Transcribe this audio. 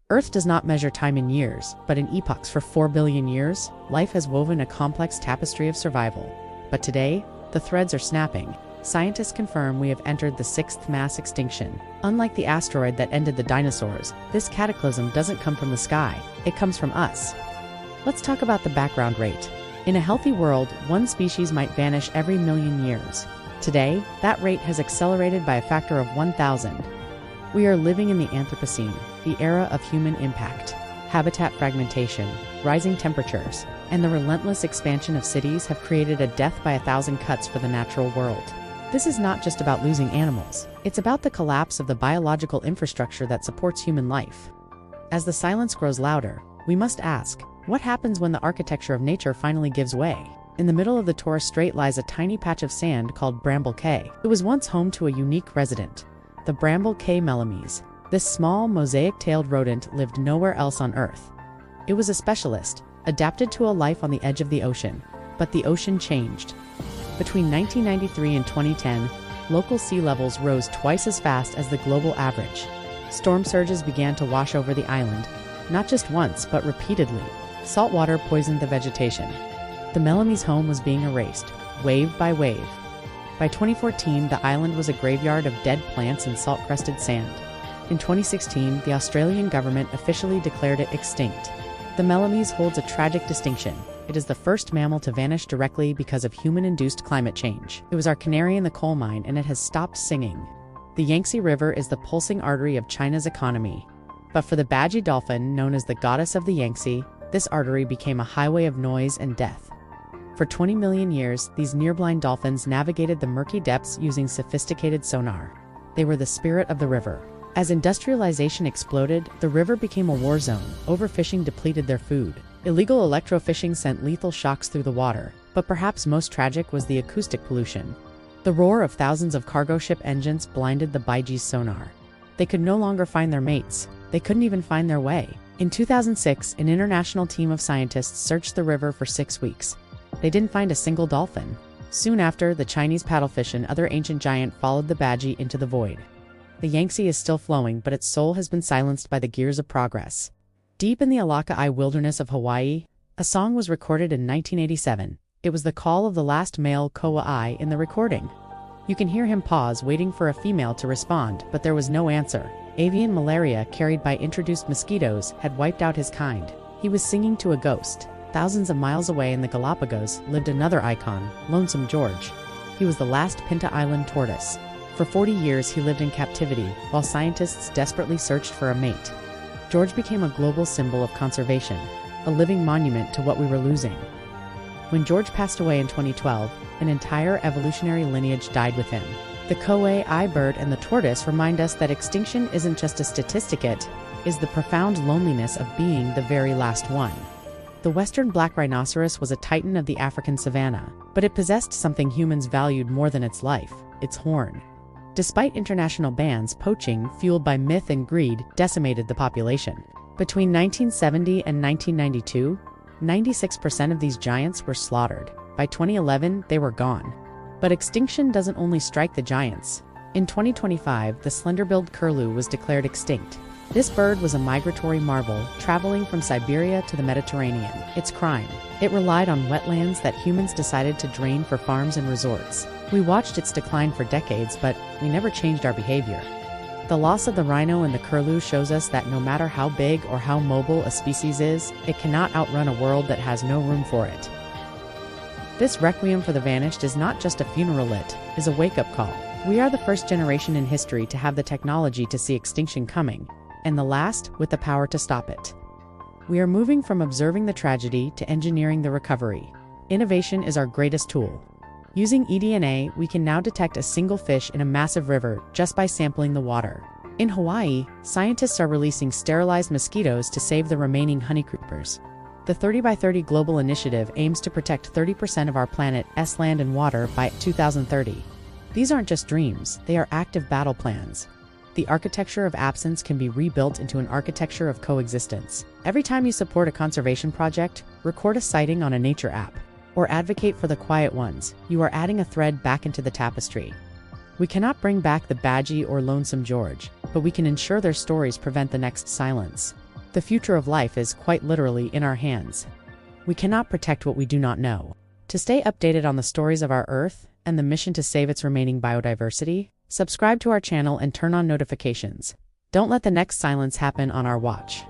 Earth does not measure time in years, but in epochs. For 4 billion years, life has woven a complex tapestry of survival. But today, the threads are snapping. Scientists confirm we have entered the Sixth Mass Extinction. Unlike the asteroid that ended the dinosaurs, this cataclysm doesn't come from the sky, it comes from us. Let's talk about the background rate. In a healthy world, one species might vanish every million years. Today, that rate has accelerated by a factor of 1,000. We are living in the Anthropocene, the era of human impact. Habitat fragmentation, rising temperatures, and the relentless expansion of cities have created a death by 1,000 cuts for the natural world. This is not just about losing animals, it's about the collapse of the biological infrastructure that supports human life. As the silence grows louder, we must ask, what happens when the architecture of nature finally gives way? In the middle of the Torres Strait lies a tiny patch of sand called Bramble Cay. It was once home to a unique resident, the Bramble Cay Melomys. This small, mosaic-tailed rodent lived nowhere else on Earth. It was a specialist, adapted to a life on the edge of the ocean. But the ocean changed. Between 1993 and 2010, local sea levels rose twice as fast as the global average. Storm surges began to wash over the island, not just once, but repeatedly. Salt water poisoned the vegetation. The Melomys' home was being erased, wave by wave. By 2014, the island was a graveyard of dead plants and salt-crusted sand. In 2016, the Australian government officially declared it extinct. The Melomys holds a tragic distinction. It is the first mammal to vanish directly because of human-induced climate change. It was our canary in the coal mine, and it has stopped singing. The Yangtze River is the pulsing artery of China's economy. But for the badgy dolphin, known as the goddess of the Yangtze, this artery became a highway of noise and death. For 20 million years, these nearblind dolphins navigated the murky depths using sophisticated sonar. They were the spirit of the river. As industrialization exploded, the river became a war zone. Overfishing depleted their food. Illegal electrofishing sent lethal shocks through the water. But perhaps most tragic was the acoustic pollution. The roar of thousands of cargo ship engines blinded the Baiji's sonar. They could no longer find their mates. They couldn't even find their way. In 2006, an international team of scientists searched the river for 6 weeks. They didn't find a single dolphin. Soon after, the Chinese paddlefish and other ancient giant followed the Badgie into the void. The Yangtze is still flowing, but its soul has been silenced by the gears of progress. Deep in the Kaua'i wilderness of Hawaii, a song was recorded in 1987. It was the call of the last male Kaua'i in the recording. You can hear him pause, waiting for a female to respond, but there was no answer. Avian malaria, carried by introduced mosquitoes, had wiped out his kind. He was singing to a ghost. Thousands of miles away in the Galapagos lived another icon, Lonesome George. He was the last Pinta Island tortoise. For 40 years he lived in captivity, while scientists desperately searched for a mate. George became a global symbol of conservation, a living monument to what we were losing. When George passed away in 2012, an entire evolutionary lineage died with him. The Kaua'i bird and the tortoise remind us that extinction isn't just a statistic, it is the profound loneliness of being the very last one. The western black rhinoceros was a titan of the African savanna, but it possessed something humans valued more than its life, its horn. Despite international bans, poaching, fueled by myth and greed, decimated the population. Between 1970 and 1992, 96% of these giants were slaughtered. By 2011, they were gone. But extinction doesn't only strike the giants. In 2025, the slender-billed curlew was declared extinct. This bird was a migratory marvel, traveling from Siberia to the Mediterranean. Its crime: it relied on wetlands that humans decided to drain for farms and resorts. We watched its decline for decades, but we never changed our behavior. The loss of the rhino and the curlew shows us that no matter how big or how mobile a species is, it cannot outrun a world that has no room for it. This requiem for the vanished is not just a funeral, it is a wake-up call. We are the first generation in history to have the technology to see extinction coming, and the last with the power to stop it. We are moving from observing the tragedy to engineering the recovery. Innovation is our greatest tool. Using eDNA, we can now detect a single fish in a massive river just by sampling the water. In Hawaii, scientists are releasing sterilized mosquitoes to save the remaining honeycreepers. The 30 by 30 Global Initiative aims to protect 30% of our planet's land and water by 2030. These aren't just dreams, they are active battle plans. The architecture of absence can be rebuilt into an architecture of coexistence. Every time you support a conservation project, record a sighting on a nature app, or advocate for the quiet ones, you are adding a thread back into the tapestry. We cannot bring back the Badgie or Lonesome George, but we can ensure their stories prevent the next silence. The future of life is quite literally in our hands. We cannot protect what we do not know. To stay updated on the stories of our Earth and the mission to save its remaining biodiversity, subscribe to our channel and turn on notifications. Don't let the next silence happen on our watch.